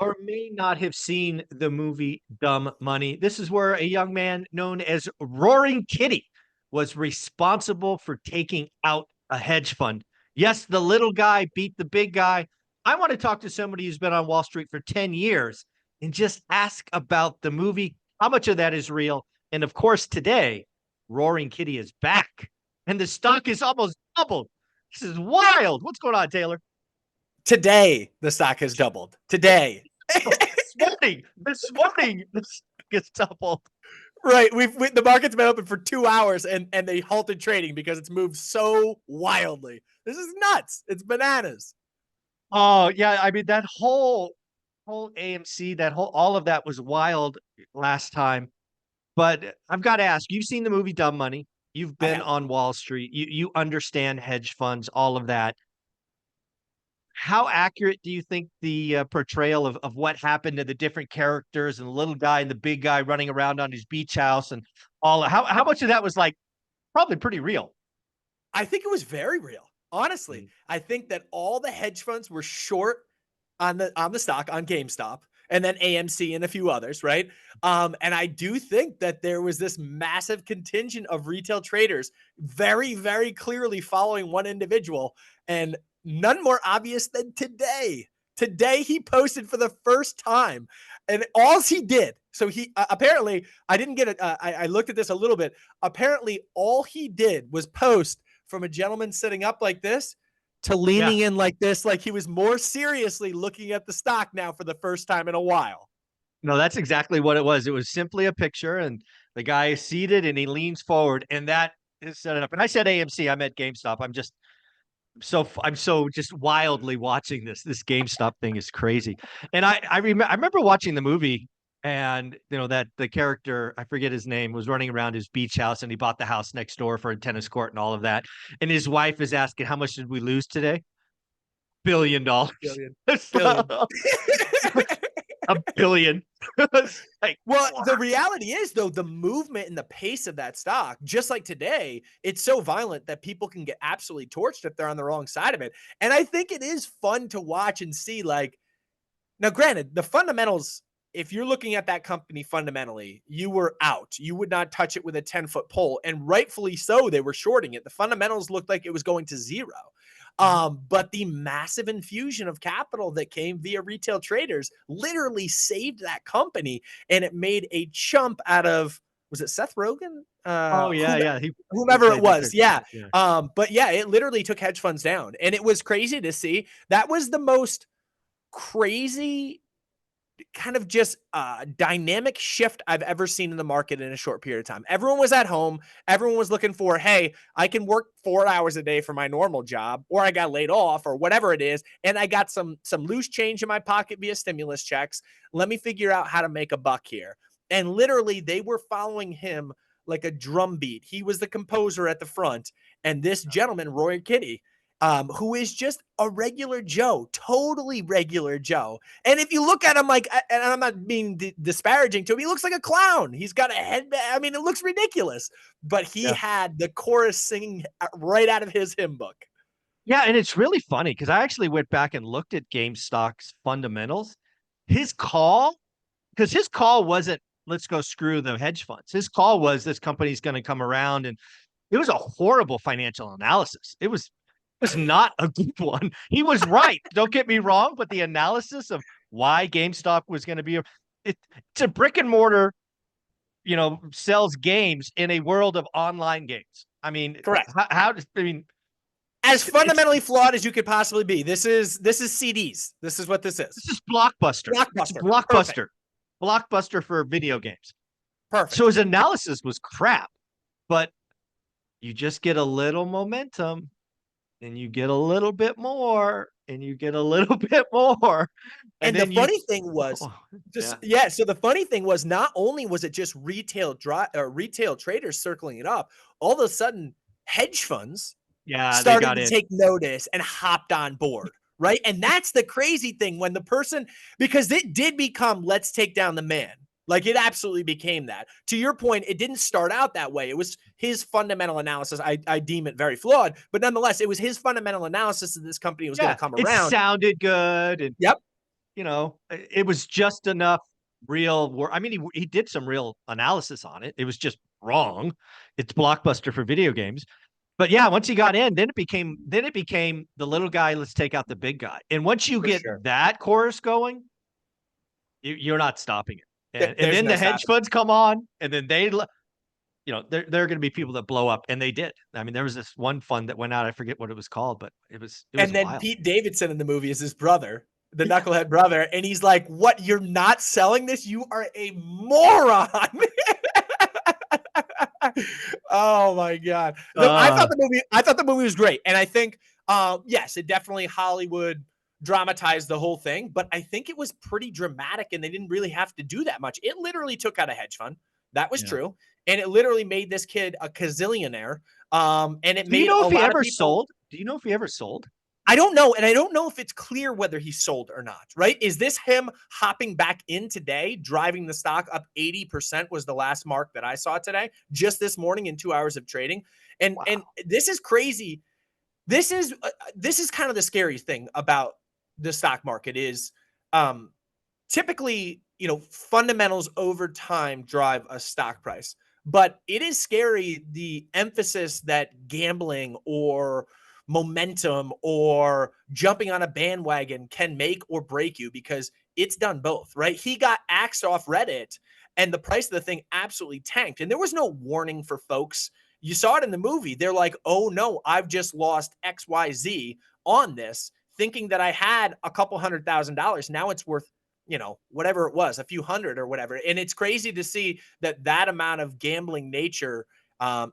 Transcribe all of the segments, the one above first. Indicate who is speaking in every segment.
Speaker 1: or may not have seen the movie Dumb Money. This is where a young man known as Roaring Kitty was responsible for taking out a hedge fund. Yes, the little guy beat the big guy. I want to talk to somebody who's been on Wall Street for 10 years and just ask about the movie, how much of that is real. And of course, today, Roaring Kitty is back and the stock is almost doubled. This is wild. What's going on, Taylor?
Speaker 2: Today, the stock has doubled. Today.
Speaker 1: This morning, the stock is doubled.
Speaker 2: Right. The market's been open for 2 hours and they halted trading because it's moved so wildly. This is nuts. It's bananas.
Speaker 1: Oh, yeah. I mean, that whole AMC, that whole all of that was wild last time. But I've got to ask, you've seen the movie Dumb Money. You've been on Wall Street. You understand hedge funds, all of that. How accurate do you think the portrayal of what happened to the different characters and the little guy and the big guy running around on his beach house and all, how much of that was like probably pretty real?
Speaker 2: I think it was very real. Honestly, I think that all the hedge funds were short on the stock on GameStop and then AMC and a few others, right? And I do think that there was this massive contingent of retail traders very, very clearly following one individual, and none more obvious than today. Today, he posted for the first time, and all he did. So he apparently, I didn't get it. I looked at this a little bit. Apparently, all he did was post from a gentleman sitting up like this to leaning in like this, like he was more seriously looking at the stock now for the first time in a while.
Speaker 1: No, that's exactly what it was. It was simply a picture, and the guy is seated and he leans forward, and that is set it up. And I said AMC, I meant GameStop. I'm so just wildly watching this. This GameStop thing is crazy. And I remember watching the movie, and that the character, I forget his name, was running around his beach house, and he bought the house next door for a tennis court and all of that. And his wife is asking, how much did we lose today? $1 billion.
Speaker 2: Billion.
Speaker 1: A billion.
Speaker 2: Like, well, the reality is, though, the movement and the pace of that stock, just like today, it's so violent that people can get absolutely torched if they're on the wrong side of it. And I think it is fun to watch and see, like, now, granted, the fundamentals, if you're looking at that company fundamentally, you were out. You would not touch it with a 10-foot pole. And rightfully so, they were shorting it. The fundamentals looked like it was going to zero. But the massive infusion of capital that came via retail traders literally saved that company, and it made a chump out of, was it Seth Rogen? Whomever it was. Yeah. But yeah, it literally took hedge funds down, and it was crazy to see. That was the most crazy kind of just dynamic shift I've ever seen in the market in a short period of time. Everyone was at home. Everyone was looking for, hey, I can work 4 hours a day for my normal job, or I got laid off, or whatever it is, and I got some loose change in my pocket via stimulus checks. Let me figure out how to make a buck here. And literally, they were following him like a drum beat. He was the composer at the front, and this gentleman, Roy Kitty, who is just a regular Joe, totally regular Joe. And if you look at him, like, and I'm not being disparaging to him, he looks like a clown. He's got a headband. I mean, it looks ridiculous, but he had the chorus singing right out of his hymn book.
Speaker 1: Yeah, and it's really funny because I actually went back and looked at GameStop's fundamentals. His call wasn't, let's go screw the hedge funds. His call was, this company's going to come around, and it was a horrible financial analysis. It was not a good one. He was right. Don't get me wrong, but the analysis of why GameStop was going to be it's a brick and mortar, sells games in a world of online games. I mean,
Speaker 2: correct.
Speaker 1: As
Speaker 2: fundamentally flawed as you could possibly be. This is CDs. This is what this is.
Speaker 1: This is Blockbuster. Blockbuster. Blockbuster for video games.
Speaker 2: Perfect.
Speaker 1: So his analysis was crap, but you just get a little momentum, and you get a little bit more, and you get a little bit more.
Speaker 2: And the funny thing was, so the funny thing was, not only was it just retail traders circling it up, all of a sudden hedge funds started to take notice and hopped on board, right? And that's the crazy thing, when the person, because it did become, let's take down the man. Like, it absolutely became that. To your point, it didn't start out that way. It was his fundamental analysis. I deem it very flawed, but nonetheless, it was his fundamental analysis that this company was going to come around.
Speaker 1: It sounded good. And
Speaker 2: yep.
Speaker 1: it was just enough real work. I mean, he did some real analysis on it. It was just wrong. It's Blockbuster for video games. But yeah, once he got in, then it became the little guy, let's take out the big guy. And once you
Speaker 2: For
Speaker 1: get
Speaker 2: sure.
Speaker 1: that chorus going, you're not stopping it. And
Speaker 2: There's
Speaker 1: then
Speaker 2: no
Speaker 1: the hedge
Speaker 2: stopping.
Speaker 1: funds come on, and then there are going to be people that blow up, and they did. I mean, there was this one fund that went out. I forget what it was called, but it was
Speaker 2: And then
Speaker 1: wild.
Speaker 2: Pete Davidson in the movie is his brother, the
Speaker 1: Yeah.
Speaker 2: knucklehead brother, and he's like, "What? You're not selling this? You are a moron!" Oh my god!
Speaker 1: Uh,
Speaker 2: I thought the movie was great, and I think, yes, it definitely Hollywood dramatized the whole thing, but I think it was pretty dramatic, and they didn't really have to do that much. It literally took out a hedge fund. That was
Speaker 1: yeah.
Speaker 2: true, and it literally made this kid a gazillionaire. And it
Speaker 1: Do you
Speaker 2: made
Speaker 1: know
Speaker 2: a
Speaker 1: if he
Speaker 2: lot of
Speaker 1: ever
Speaker 2: people.
Speaker 1: sold? Do you know if he ever sold?
Speaker 2: I don't know. And I don't know if it's clear whether he sold or not, right? Is this him hopping back in today, driving the stock up 80% was the last mark that I saw today, just this morning in 2 hours of trading. And
Speaker 1: Wow.
Speaker 2: this is crazy. This is kind of the scary thing about the stock market is um typically, fundamentals over time drive a stock price. But it is scary the emphasis that gambling or momentum or jumping on a bandwagon can make or break you because it's done both, right? He got axed off Reddit and the price of the thing absolutely tanked. And there was no warning for folks. You saw it in the movie. They're like, oh no, I've just lost XYZ on this, thinking that I had a couple $100,000. Now it's worth whatever it was, a few hundred or whatever. And it's crazy to see that amount of gambling nature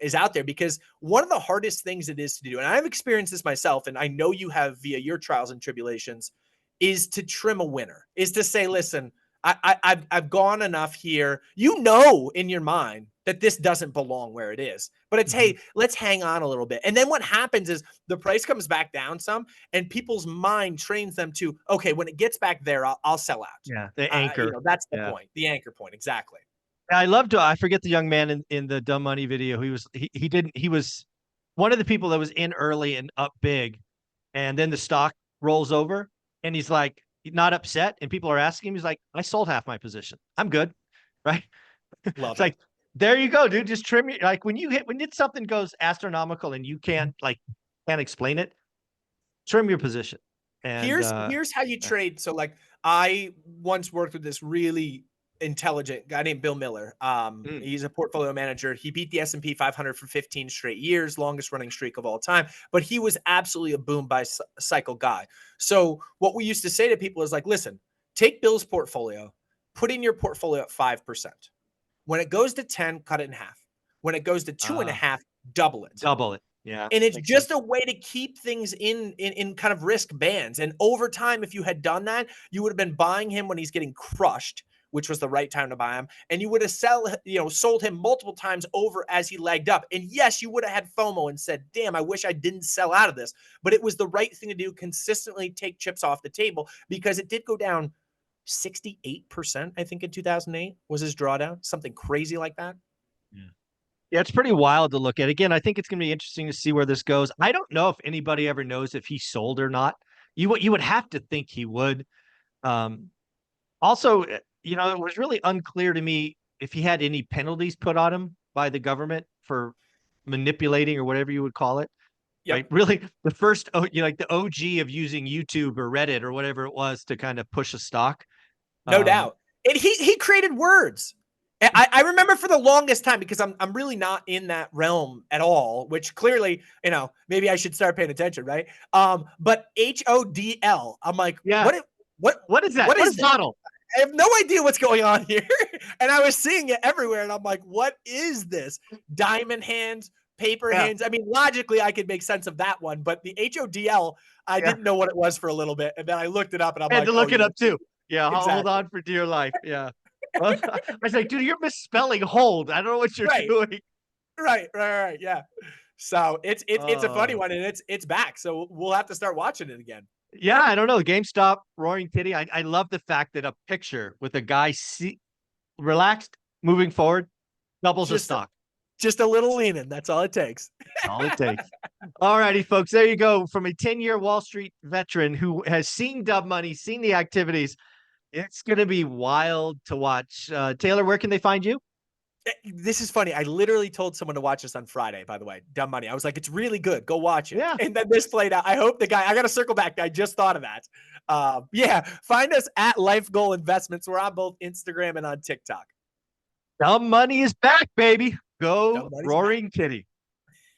Speaker 2: is out there because one of the hardest things it is to do, and I've experienced this myself, and I know you have via your trials and tribulations, is to trim a winner, is to say, listen, I've gone enough here. You know, in your mind that this doesn't belong where it is, but it's,
Speaker 1: Mhm.
Speaker 2: hey, let's hang on a little bit. And then what happens is the price comes back down some, and people's mind trains them to, okay, when it gets back there, I'll sell out.
Speaker 1: Yeah, the anchor.
Speaker 2: That's the
Speaker 1: Yeah.
Speaker 2: point, the anchor point, exactly.
Speaker 1: I loved I forget the young man in the Dumb Money video. He didn't he was one of the people that was in early and up big, and then the stock rolls over, and he's like not upset, and people are asking him, he's like, I sold half my position. I'm good. Right?
Speaker 2: Love
Speaker 1: It's
Speaker 2: it.
Speaker 1: like, there you go, dude. Just trim your like when something goes astronomical and you can't explain it, trim your position. And
Speaker 2: Here's how you
Speaker 1: yeah.
Speaker 2: trade. So like I once worked with this really intelligent guy named Bill Miller.
Speaker 1: Mm.
Speaker 2: He's a portfolio manager. He beat the S&P 500 for 15 straight years, longest running streak of all time, but he was absolutely a boom by cycle guy. So what we used to say to people is like, listen, take Bill's portfolio, put in your portfolio at 5%. When it goes to 10, cut it in half. When it goes to two and a
Speaker 1: uh
Speaker 2: half, double it.
Speaker 1: double it. Yeah.
Speaker 2: And it's
Speaker 1: Makes
Speaker 2: just
Speaker 1: sense.
Speaker 2: a way to keep things in kind of risk bands. And over time, if you had done that, you would have been buying him when he's getting crushed, which was the right time to buy him, and you would have sold him multiple times over as he lagged up. And yes, you would have had FOMO and said, "Damn, I wish I didn't sell out of this." But it was the right thing to do. Consistently take chips off the table because it did go down 68%. I think in 2008 was his drawdown, something crazy like that.
Speaker 1: Yeah. Yeah, it's pretty wild to look at. Again, I think it's going to be interesting to see where this goes. I don't know if anybody ever knows if he sold or not. You would have to think he would. Um, Also, it was really unclear to me if he had any penalties put on him by the government for manipulating or whatever you would call it.
Speaker 2: Yep.
Speaker 1: Right? Really, the first, like the OG of using YouTube or Reddit or whatever it was to kind of push a stock.
Speaker 2: No
Speaker 1: Um,
Speaker 2: doubt. And he created words. I remember for the longest time because I'm really not in that realm at all, which clearly, maybe I should start paying attention, right? But HODL, I'm like,
Speaker 1: yeah. What is that?
Speaker 2: what
Speaker 1: What
Speaker 2: is
Speaker 1: is
Speaker 2: this?
Speaker 1: HODL?
Speaker 2: I have no idea what's going on here. And I was seeing it everywhere, and I'm like, what is this? Diamond hands, paper
Speaker 1: Yeah.
Speaker 2: hands. I mean, logically, I could make sense of that one, but the HODL, I
Speaker 1: Yeah.
Speaker 2: didn't know what it was for a little bit. And then I looked it up and I'm
Speaker 1: I had
Speaker 2: like,
Speaker 1: to
Speaker 2: oh,
Speaker 1: look it
Speaker 2: yeah,
Speaker 1: up too. Yeah. Hold
Speaker 2: exactly.
Speaker 1: on for dear life. Yeah. I was like, dude, you're misspelling hold. I don't know what you're
Speaker 2: Right.
Speaker 1: doing.
Speaker 2: Right. Yeah. So it's a funny
Speaker 1: Uh,
Speaker 2: one, and it's back. So we'll have to start watching it again.
Speaker 1: Yeah, I don't know. GameStop, Roaring Kitty. I love the fact that a picture with a guy relaxed, moving forward, doubles a
Speaker 2: Just
Speaker 1: stock.
Speaker 2: just a little leaning. That's all it takes.
Speaker 1: All it takes. All righty, folks. There you go. From a 10-year Wall Street veteran who has seen Dub Money, seen the activities. It's gonna be wild to watch. Taylor, where can they find you?
Speaker 2: This is funny. I literally told someone to watch this on Friday, by the way. Dumb money. I was like, it's really good. Go watch it.
Speaker 1: Yeah.
Speaker 2: And then this played out. I hope the guy, I got to circle back. I just thought of that. Yeah. Find us at Life Goal Investments. We're on both Instagram and on TikTok.
Speaker 1: Dumb money is back, baby. Go
Speaker 2: Dumb money's back.
Speaker 1: Roaring Kitty.